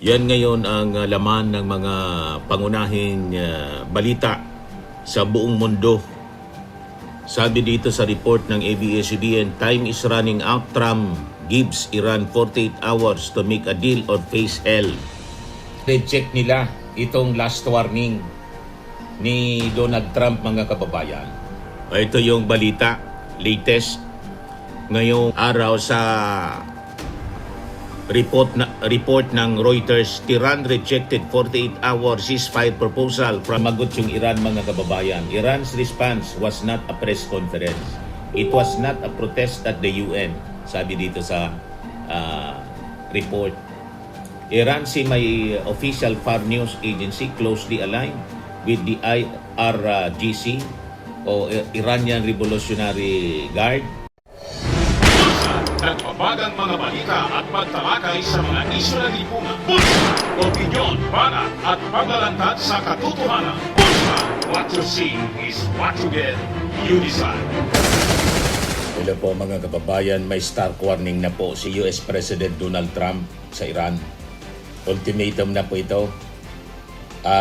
Yan ngayon ang laman ng mga pangunahing balita sa buong mundo. Sabi dito sa report ng ABS-CBN, time is running out. Trump gives Iran 48 hours to make a deal or face hell. Reject nila itong last warning ni Donald Trump, mga kababayan. Ito yung balita, latest, ngayong araw sa report ng Reuters. Iran rejected 48-hour ceasefire proposal from magot yung Iran, mga kababayan. Iran's response was not a press conference. It was not a protest at the UN, sabi dito sa report. Iran si may official foreign news agency closely aligned with the IRGC o Iranian Revolutionary Guard. Nagbabagang mga balita at pagtalakay sa mga isyu ng lipunan. Bulsa, opinyon, banat at paglalantad sa katotohanan. Bulsa, what you see is what you get. You decide. Hello po mga kababayan, may stark warning na po si US President Donald Trump sa Iran. Ultimatum na po ito.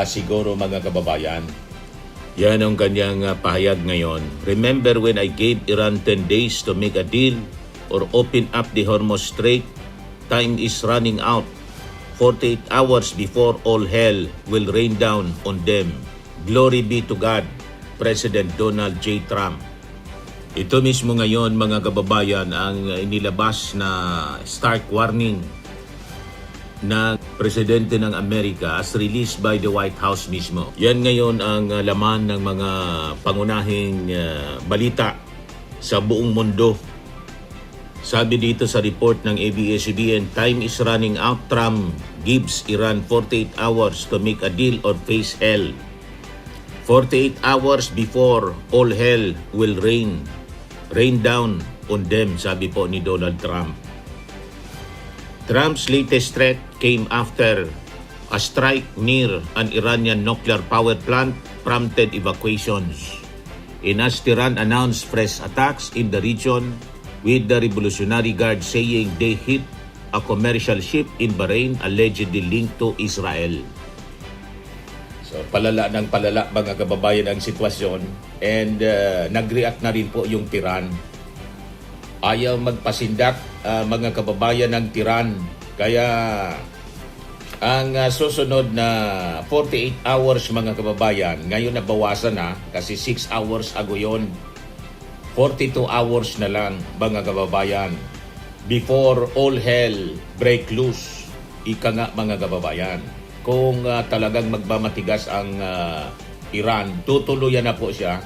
Siguro mga kababayan, yan ang kanyang pahayag ngayon. Remember when I gave Iran 10 days to make a deal or open up the Hormuz Strait? Time is running out. 48 hours before all hell will rain down on them. Glory be to God, President Donald J. Trump. Ito mismo ngayon mga kababayan ang inilabas na stark warning ng Presidente ng Amerika as released by the White House mismo. Yan ngayon ang laman ng mga pangunahing balita sa buong mundo. Sabi dito sa report ng ABS-CBN, time is running out. Trump gives Iran 48 hours to make a deal or face hell. 48 hours before all hell will rain down on them, sabi po ni Donald Trump. Trump's latest threat came after a strike near an Iranian nuclear power plant prompted evacuations. And as Tehran announced fresh attacks in the region, with the Revolutionary Guard saying they hit a commercial ship in Bahrain allegedly linked to Israel. So palala ng palala mga kababayan ang sitwasyon, and nag-react na rin po yung Tehran. Ayaw magpasindak mga kababayan ng Tehran. Kaya ang susunod na 48 hours mga kababayan, ngayon nabawasan na kasi 6 hours ago yun. 42 hours na lang mga kababayan before all hell break loose. Ika nga mga kababayan, kung talagang magmamatigas ang Iran, tutuluyan na po siya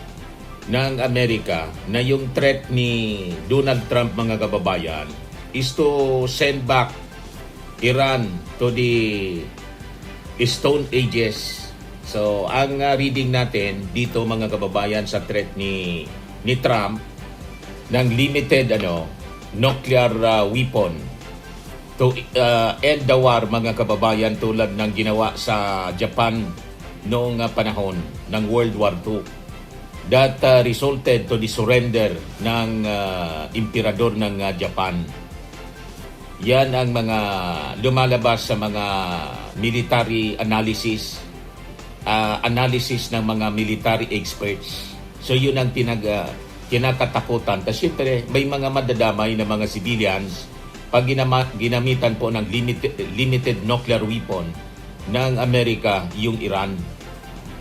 ng Amerika na yung threat ni Donald Trump mga kababayan is to send back Iran to the Stone Ages. So ang reading natin dito mga kababayan sa threat ni Trump ng limited nuclear weapon to end the war mga kababayan, tulad ng ginawa sa Japan noong panahon ng World War II that resulted to the surrender ng emperador ng Japan. Yan ang mga lumalabas sa mga military analysis ng mga military experts. So yun ang kinakatakutan. Kasi syempre may mga madadamay na mga civilians pag ginamitan po ng limited nuclear weapon ng Amerika yung Iran.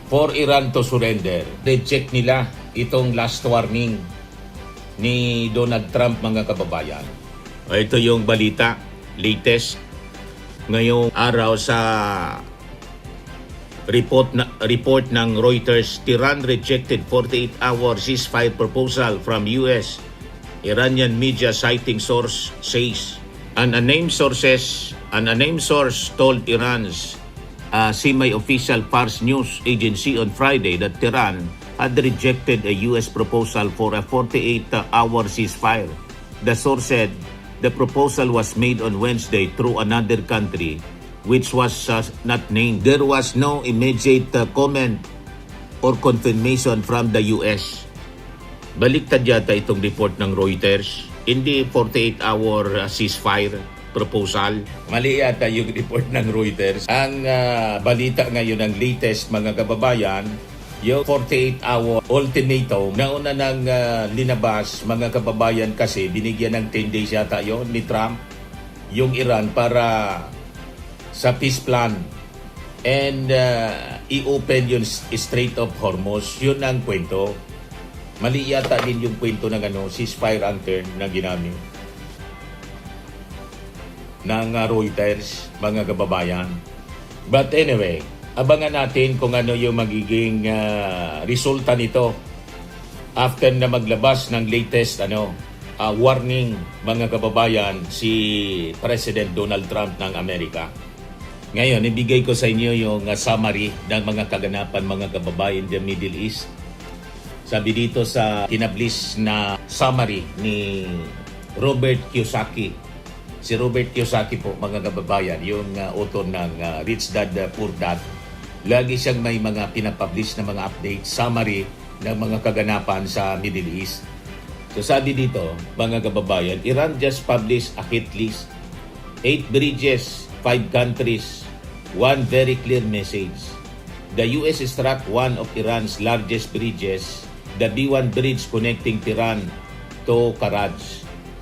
For Iran to surrender. Reject nila itong last warning ni Donald Trump mga kababayan. Ito yung balita, latest, ngayong araw sa report ng Reuters. Iran rejected 48-hour ceasefire proposal from US. Iranian media citing source says. An unnamed source told Iran's semi-official Fars news agency on Friday that Tehran had rejected a US proposal for a 48-hour ceasefire. The source said the proposal was made on Wednesday through another country which was not named. There was no immediate comment or confirmation from the US. Baliktad yata itong report ng Reuters. Hindi 48-hour ceasefire. proposal. Mali yata yung report ng Reuters. Ang balita ngayon ng latest mga kababayan, yung 48-hour ultimatum na una ng linabas mga kababayan kasi binigyan ng 10 days yata yon ni Trump yung Iran para sa peace plan and i-open yung Strait of Hormuz. Yun ang kwento. Mali yata din yung kwento ng ceasefire anthem na ginamit ng Reuters, mga kababayan. But anyway, abangan natin kung ano yung magiging resulta nito after na maglabas ng latest warning, mga kababayan, si President Donald Trump ng Amerika. Ngayon, ibigay ko sa inyo yung summary ng mga kaganapan, mga kababayan, in the Middle East. Sabi dito sa kinablis na summary ni Robert Kiyosaki. Si Robert Kiyosaki po, mga kababayan, yung author ng Rich Dad, Poor Dad. Lagi siyang may mga pinapublish na mga update, summary ng mga kaganapan sa Middle East. So sabi dito, mga kababayan, Iran just published a hit list. 8 bridges, 5 countries, one very clear message. The US struck one of Iran's largest bridges, the B1 bridge connecting Tehran to Karaj.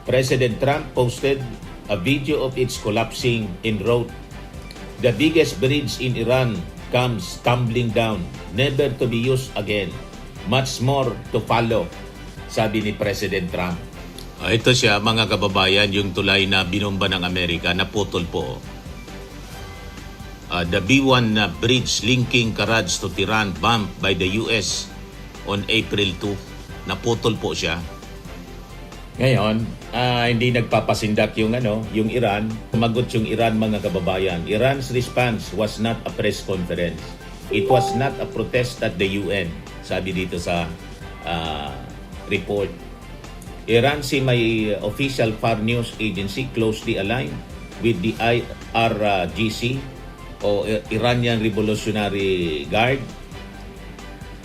President Trump posted a video of its collapsing and wrote, "The biggest bridge in Iran comes tumbling down, never to be used again. Much more to follow," sabi ni President Trump. Ito siya, mga kababayan, yung tulay na binomba ng Amerika, naputol po. The B1 bridge linking Karaj to Tehran bombed by the US on April 2. Naputol po siya. Ngayon, hindi nagpapasindak yung Iran. Sumagot yung Iran, mga kababayan. Iran's response was not a press conference. It was not a protest at the UN, sabi dito sa report. Iran may official foreign news agency closely aligned with the IRGC o Iranian Revolutionary Guard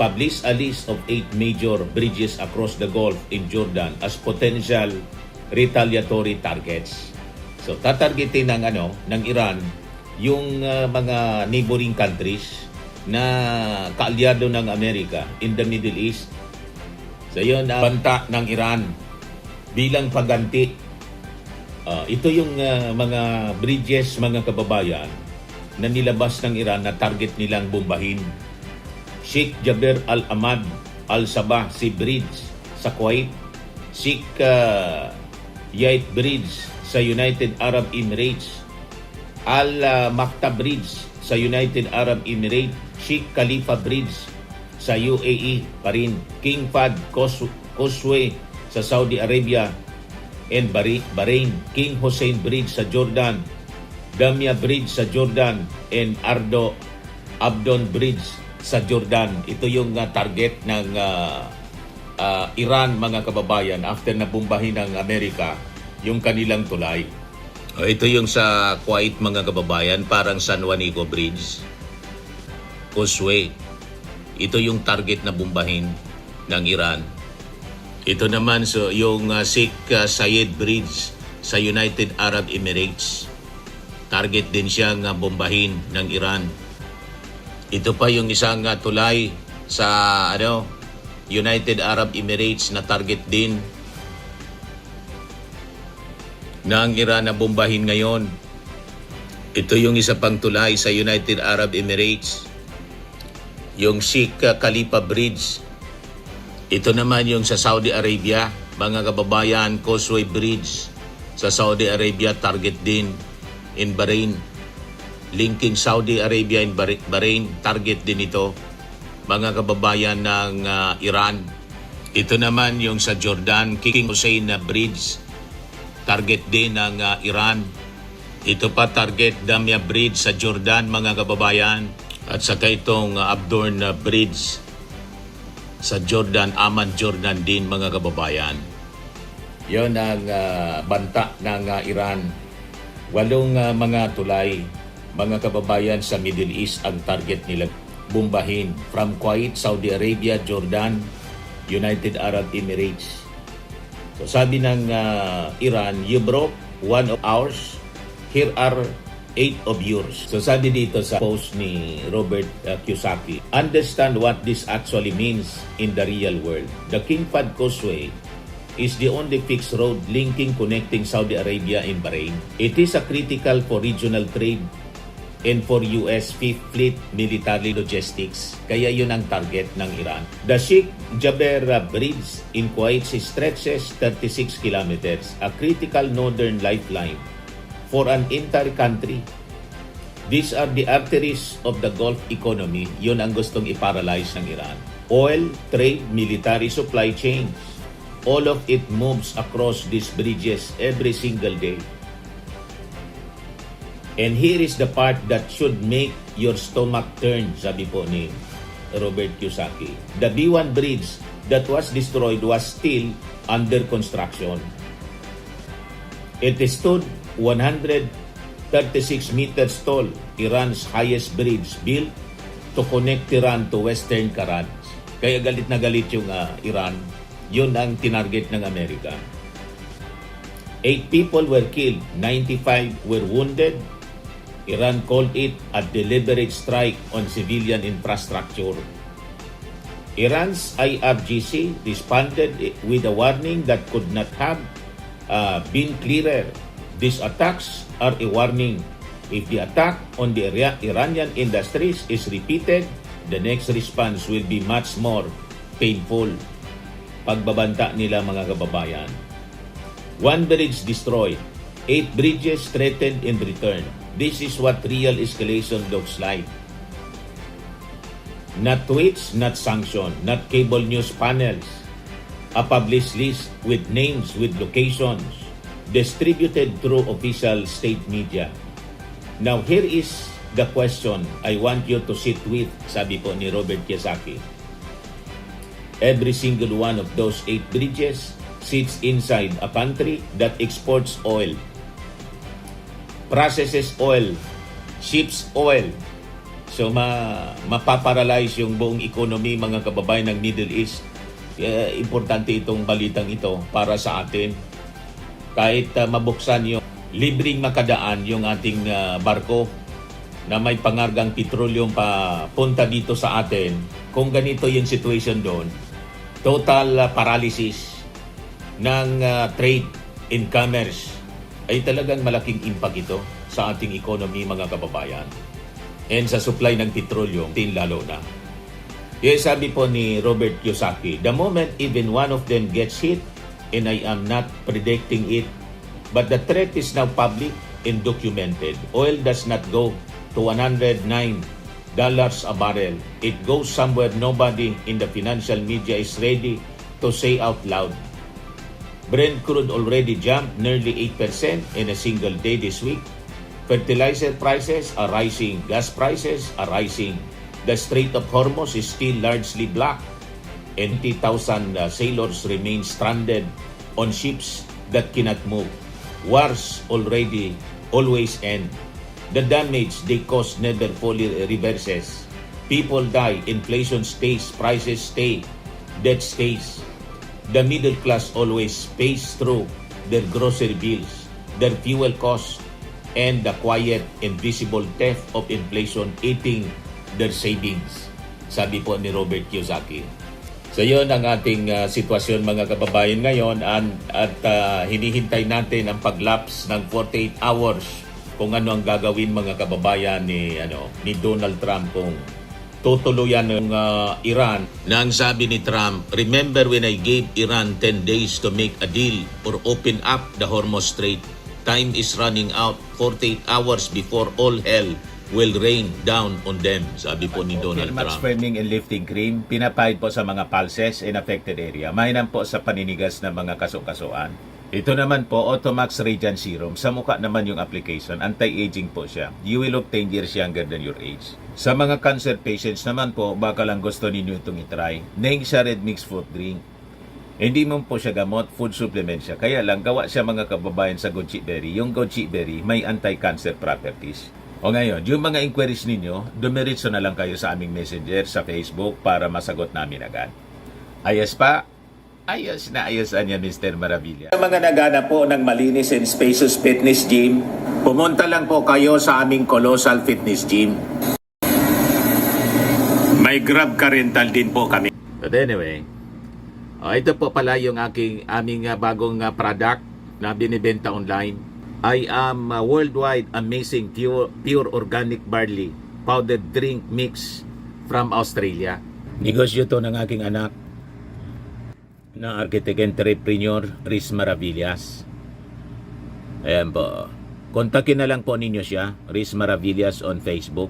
published a list of 8 major bridges across the Gulf in Jordan as potential retaliatory targets. So tatargetin ng Iran yung mga neighboring countries na kaalyado ng Amerika in the Middle East. So yun, banta ng Iran bilang pagganti. Ito yung mga bridges, mga kababayan, na nilabas ng Iran na target nilang bombahin. Sheikh Jaber Al-Ahmad Al-Sabah Sea Bridge sa Kuwait, Sheikh Zayed Bridge sa United Arab Emirates, Al-Makta Bridge sa United Arab Emirates, Sheikh Khalifa Bridge sa UAE pa rin, King Fahd Causeway sa Saudi Arabia and Bahrain, King Hussein Bridge sa Jordan, Damia Bridge sa Jordan, and Abdon Bridge sa Jordan. Ito yung target ng Iran, mga kababayan, after na bombahin ng Amerika yung kanilang tulay. Ito yung sa Kuwait, mga kababayan, parang San Juanico Bridge, Causeway. Ito yung target na bombahin ng Iran. Ito naman yung Sheikh Zayed Bridge sa United Arab Emirates. Target din siyang bombahin ng Iran. Ito pa yung isang tulay sa United Arab Emirates na target din ng Iran na bombahin ngayon. Ito yung isa pang tulay sa United Arab Emirates, yung Sheikh Khalifa Bridge. Ito naman yung sa Saudi Arabia, mga kababayan, Causeway Bridge sa Saudi Arabia, target din. In Bahrain, linking Saudi Arabia and Bahrain, target din ito, mga kababayan ng Iran. Ito naman yung sa Jordan, King Hussein Bridge, target din ng Iran. Ito pa target, Damia Bridge sa Jordan, mga kababayan. At saka itong Abdon Bridge sa Jordan, Amman, Jordan din, mga kababayan. Yon ang banta ng Iran. 8 mga tulay, mga kababayan, sa Middle East ang target nila bombahin, from Kuwait, Saudi Arabia, Jordan, United Arab Emirates. So sabi ng Iran, "You broke one of ours Here are 8 of yours. So sabi dito sa post ni Robert Kiyosaki, understand what this actually means in the real world. The King Fahd Causeway is the only fixed road connecting Saudi Arabia and Bahrain. It is a critical for regional trade and for US Fifth Fleet military logistics. Kaya yun ang target ng Iran. The Sheikh Jaber Bridge in Kuwait stretches 36 kilometers, a critical northern lifeline for an entire country. These are the arteries of the Gulf economy. Yun ang gustong iparalyze ng Iran. Oil, trade, military supply chains. All of it moves across these bridges every single day. And here is the part that should make your stomach turn, sabi po ni Robert Kiyosaki. The B1 bridge that was destroyed was still under construction. It stood 136 meters tall, Iran's highest bridge built to connect Iran to Western Karaj. Kaya galit na galit yung Iran. Yun ang tinarget ng Amerika. 8 people were killed, 95 were wounded. Iran called it a deliberate strike on civilian infrastructure. Iran's IRGC responded with a warning that could not have been clearer. These attacks are a warning. If the attack on the Iranian industries is repeated, the next response will be much more painful. Pagbabanta nila mga kababayan. 1 bridge destroyed, 8 bridges threatened in return. This is what real escalation looks like. Not tweets, not sanction, not cable news panels. A published list with names, with locations, distributed through official state media. Now here is the question I want you to sit with, sabi po ni Robert Kiyosaki. Every single one of those 8 bridges sits inside a country that exports oil, processes oil, ships oil. So mapaparalyze yung buong economy, mga kababayan ng Middle East. Importante itong balitang ito para sa atin. Kahit mabuksan yung libreng makadaan yung ating barko na may pangargang petroleum pa punta dito sa atin, kung ganito yung situation doon, total paralysis ng trade and commerce, ay talagang malaking impact ito sa ating economy, mga kababayan. And sa supply ng petroleum, lalo na. Yes, sabi po ni Robert Kiyosaki, the moment even one of them gets hit, and I am not predicting it, but the threat is now public and documented. Oil does not go to $109 a barrel. It goes somewhere nobody in the financial media is ready to say out loud. Brent crude already jumped nearly 8% in a single day this week. Fertilizer prices are rising. Gas prices are rising. The Strait of Hormuz is still largely blocked. 80,000 sailors remain stranded on ships that cannot move. Wars always end. The damage they cause never fully reverses. People die, inflation stays, prices stay, debt stays. The middle class always pays through their grocery bills, their fuel costs, and the quiet, invisible theft of inflation eating their savings. Sabi po ni Robert Kiyosaki. So yun ang ating sitwasyon, mga kababayan, ngayon, at hinihintay natin ang paglaps ng 48 hours kung ano ang gagawin, mga kababayan, ni Donald Trump, kung tutuluyan ng Iran. Na ang sabi ni Trump, remember when I gave Iran 10 days to make a deal or open up the Hormuz Strait. Time is running out. 48 hours before all hell will rain down on them, sabi po ni Donald Trump. Swimming and lifting cream, pinapahid po sa mga pulses in affected area. Mainam po sa paninigas ng mga kaso-kasuan. Ito naman po, Automax Radiant Serum. Sa mukha naman yung application, anti-aging po siya. You will look 10 years younger than your age. Sa mga cancer patients naman po, baka lang gusto ninyo itong itry. Nengxia Red Mix Fruit Drink. Hindi mo po siya gamot, food supplement siya. Kaya lang, gawa siya, mga kababayan, sa goji berry. Yung goji berry may anti-cancer properties. O ngayon, yung mga inquiries ninyo, dumiritso na lang kayo sa aming messenger sa Facebook para masagot namin agad. Ayos pa, Ayos na ayos niya, Mr. Maravilla. Sa mga nagana po ng malinis and spacious fitness gym, pumunta lang po kayo sa aming Colossal Fitness Gym. May Grab car rental din po kami. But anyway, ito po pala yung aming bagong product na binibenta online. I am worldwide amazing pure organic barley powdered drink mix from Australia. Negosyo to ng aking anak na architect entrepreneur Riz Maravillas. Ayan po. Kontakin na lang po ninyo siya, Riz Maravillas on Facebook.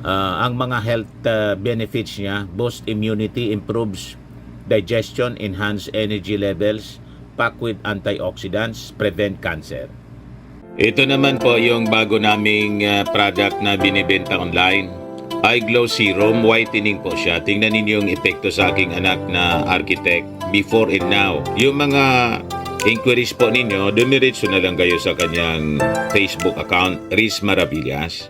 Ang mga health benefits niya, boost immunity, improves digestion, enhance energy levels, packed with antioxidants, prevent cancer. Ito naman po yung bago naming product na binibenta online. Eye Glow Serum, whitening po siya. Tingnan ninyo yung epekto sa aking anak na architect before and now. Yung mga inquiries po ninyo, dumiretso na lang kayo sa kanyang Facebook account, Riz Maravillas.